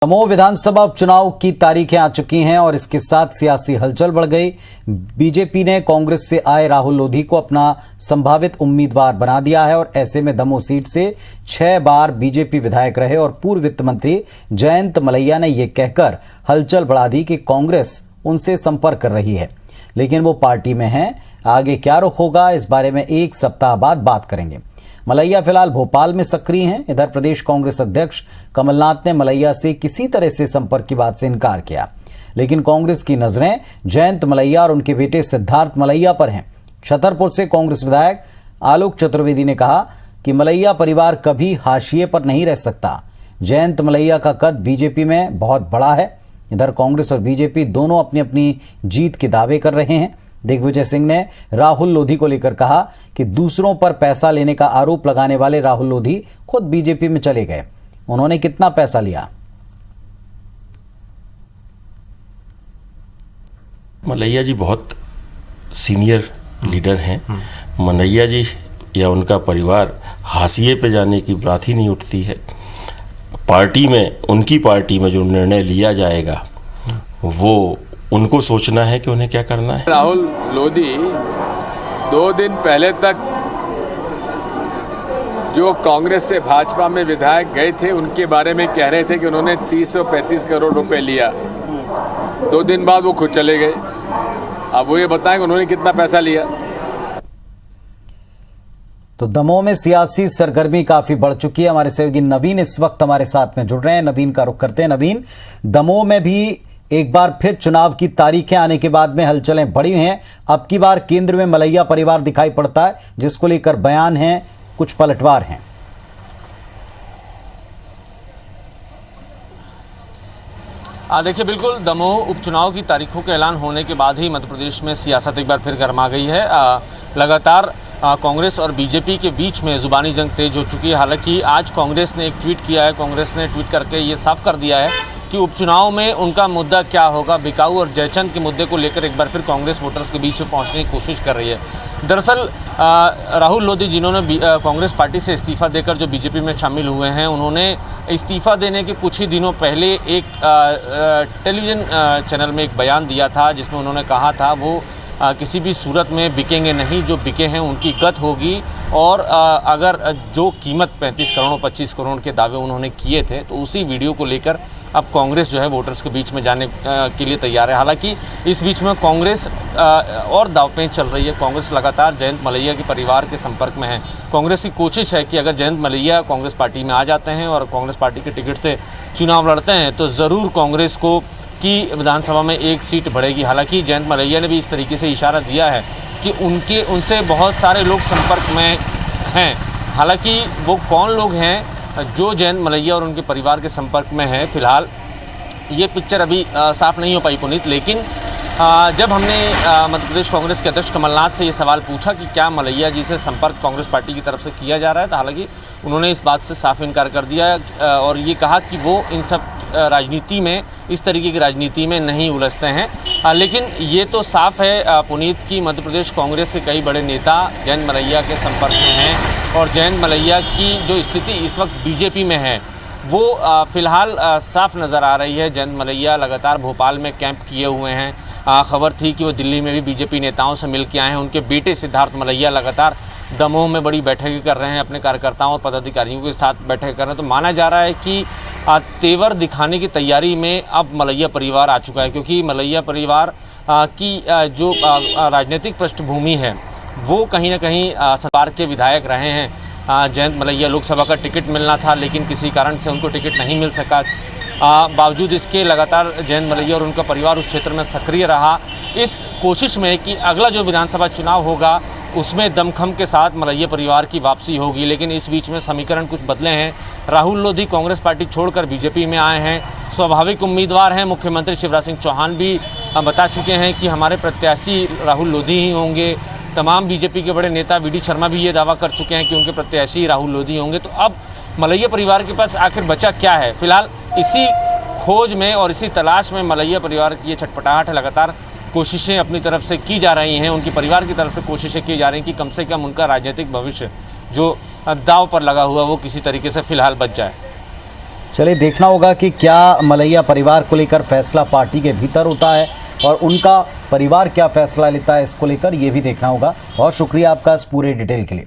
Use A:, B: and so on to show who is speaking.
A: दमोह विधानसभा उपचुनाव की तारीखें आ चुकी हैं और इसके साथ सियासी हलचल बढ़ गई। बीजेपी ने कांग्रेस से आए राहुल लोधी को अपना संभावित उम्मीदवार बना दिया है और ऐसे में दमोह सीट से 6 बार बीजेपी विधायक रहे और पूर्व वित्त मंत्री जयंत मलैया ने यह कहकर हलचल बढ़ा दी कि कांग्रेस उनसे संपर्क कर रही है, लेकिन वो पार्टी में हैं। आगे क्या रुख होगा, इस बारे में एक सप्ताह बाद बात करेंगे। मलैया फिलहाल भोपाल में सक्रिय हैं। इधर प्रदेश कांग्रेस अध्यक्ष कमलनाथ ने मलैया से किसी तरह से संपर्क की बात से इनकार किया, लेकिन कांग्रेस की नजरें जयंत मलैया और उनके बेटे सिद्धार्थ मलैया पर हैं। छतरपुर से कांग्रेस विधायक आलोक चतुर्वेदी ने कहा कि मलैया परिवार कभी हाशिए पर नहीं रह सकता। जयंत मलैया का कद बीजेपी में बहुत बड़ा है। इधर कांग्रेस और बीजेपी दोनों अपनी अपनी जीत के दावे कर रहे हैं। दिग्विजय सिंह ने राहुल लोधी को लेकर कहा कि दूसरों पर पैसा लेने का आरोप लगाने वाले राहुल लोधी खुद बीजेपी में चले गए। उन्होंने कितना पैसा लिया?
B: मलैया जी बहुत सीनियर लीडर हैं। मलैया जी या उनका परिवार हाशिए पे जाने की बात ही नहीं उठती है। पार्टी में, उनकी पार्टी में जो निर्णय लिया जाएगा वो उनको सोचना है कि उन्हें क्या करना है।
C: राहुल लोधी 2 दिन पहले तक जो कांग्रेस से भाजपा में विधायक गए थे उनके बारे में कह रहे थे कि उन्होंने 335 करोड़ रुपए लिया। 2 दिन बाद वो खुद चले गए। अब वो ये बताएं कि उन्होंने कितना पैसा लिया।
A: तो दमोह में सियासी सरगर्मी काफी बढ़ चुकी है। हमारे सहयोगी नवीन इस वक्त हमारे साथ में जुड़ रहे हैं। नवीन का रुख करते हैं। नवीन, दमोह में भी एक बार फिर चुनाव की तारीखें आने के बाद में हलचलें बढ़ी हैं। अब की बार केंद्र में मलैया परिवार दिखाई पड़ता है, जिसको लेकर बयान हैं, कुछ पलटवार हैं।
D: देखिए, बिल्कुल दमोह उपचुनाव की तारीखों के ऐलान होने के बाद ही मध्य प्रदेश में सियासत एक बार फिर गर्मा गई है। लगातार कांग्रेस और बीजेपी के बीच में जुबानी जंग तेज हो चुकी है। हालांकि आज कांग्रेस ने एक ट्वीट किया है। कांग्रेस ने ट्वीट करके ये साफ कर दिया है कि उपचुनाव में उनका मुद्दा क्या होगा। बिकाऊ और जयचंद के मुद्दे को लेकर एक बार फिर कांग्रेस वोटर्स के बीच में पहुंचने की कोशिश कर रही है। दरअसल राहुल लोधी, जिन्होंने कांग्रेस पार्टी से इस्तीफा देकर जो बीजेपी में शामिल हुए हैं, उन्होंने इस्तीफा देने के कुछ ही दिनों पहले एक टेलीविज़न चैनल में एक बयान दिया था, जिसमें उन्होंने कहा था वो किसी भी सूरत में बिकेंगे नहीं। जो बिके हैं उनकी गत होगी। और अगर जो कीमत 35 करोड़ 25 करोड़ के दावे उन्होंने किए थे, तो उसी वीडियो को लेकर अब कांग्रेस जो है वोटर्स के बीच में जाने के लिए तैयार है। हालांकि इस बीच में कांग्रेस और दांवपेच चल रही है। कांग्रेस लगातार जयंत मलैया के परिवार के संपर्क में है। कांग्रेस की कोशिश है कि अगर जयंत मलैया कांग्रेस पार्टी में आ जाते हैं और कांग्रेस पार्टी के टिकट से चुनाव लड़ते हैं, तो ज़रूर कांग्रेस को की विधानसभा में 1 सीट बढ़ेगी। हालांकि जयंत मलैया ने भी इस तरीके से इशारा दिया है कि उनसे बहुत सारे लोग संपर्क में हैं। हालांकि वो कौन लोग हैं जो जयंत मलैया और उनके परिवार के संपर्क में हैं, फिलहाल ये पिक्चर अभी साफ नहीं हो पाई पुनीत। लेकिन जब हमने मध्य प्रदेश कांग्रेस के अध्यक्ष कमलनाथ से ये सवाल पूछा कि क्या मलैया जी से संपर्क कांग्रेस पार्टी की तरफ से किया जा रहा है, तो हालांकि उन्होंने इस बात से साफ इनकार कर दिया और ये कहा कि वो इन सब राजनीति में, इस तरीके की राजनीति में नहीं उलझते हैं। लेकिन ये तो साफ है पुनीत की मध्य प्रदेश कांग्रेस के कई बड़े नेता जयंत मलैया के संपर्क में हैं और जयंत मलैया की जो स्थिति इस वक्त बीजेपी में है वो फिलहाल साफ नज़र आ रही है। जयंत मलैया लगातार भोपाल में कैंप किए हुए हैं। खबर थी कि वो दिल्ली में भी बीजेपी नेताओं से मिल के आए हैं। उनके बेटे सिद्धार्थ मलैया लगातार दमोह में बड़ी बैठकें कर रहे हैं, अपने कार्यकर्ताओं और पदाधिकारियों के साथ बैठकें कर रहे हैं। तो माना जा रहा है कि तेवर दिखाने की तैयारी में अब मलैया परिवार आ चुका है, क्योंकि मलैया परिवार की जो राजनीतिक पृष्ठभूमि है वो कहीं ना कहीं सरकार के विधायक रहे हैं। जयंत मलैया लोकसभा का टिकट मिलना था, लेकिन किसी कारण से उनको टिकट नहीं मिल सका। बावजूद इसके लगातार जयंत मलैया और उनका परिवार उस क्षेत्र में सक्रिय रहा, इस कोशिश में कि अगला जो विधानसभा चुनाव होगा उसमें दमखम के साथ मलैया परिवार की वापसी होगी। लेकिन इस बीच में समीकरण कुछ बदले हैं। राहुल लोधी कांग्रेस पार्टी छोड़कर बीजेपी में आए हैं, स्वाभाविक उम्मीदवार हैं। मुख्यमंत्री शिवराज सिंह चौहान भी बता चुके हैं कि हमारे प्रत्याशी राहुल लोधी ही होंगे। तमाम बीजेपी के बड़े नेता वी.डी. शर्मा भी ये दावा कर चुके हैं कि उनके प्रत्याशी राहुल लोधी होंगे। तो अब मलैया परिवार के पास आखिर बचा क्या है? फिलहाल इसी खोज में और इसी तलाश में मलैया परिवार की ये छटपटाहट है। लगातार कोशिशें अपनी तरफ से की जा रही हैं, उनके परिवार की तरफ से कोशिशें की जा रही हैं कि कम से कम उनका राजनीतिक भविष्य जो दांव पर लगा हुआ वो किसी तरीके से फिलहाल बच जाए।
A: चलिए देखना होगा कि क्या मलैया परिवार को लेकर फैसला पार्टी के भीतर होता है और उनका परिवार क्या फैसला लेता है इसको लेकर, ये भी देखना होगा। और शुक्रिया आपका इस पूरे डिटेल के लिए।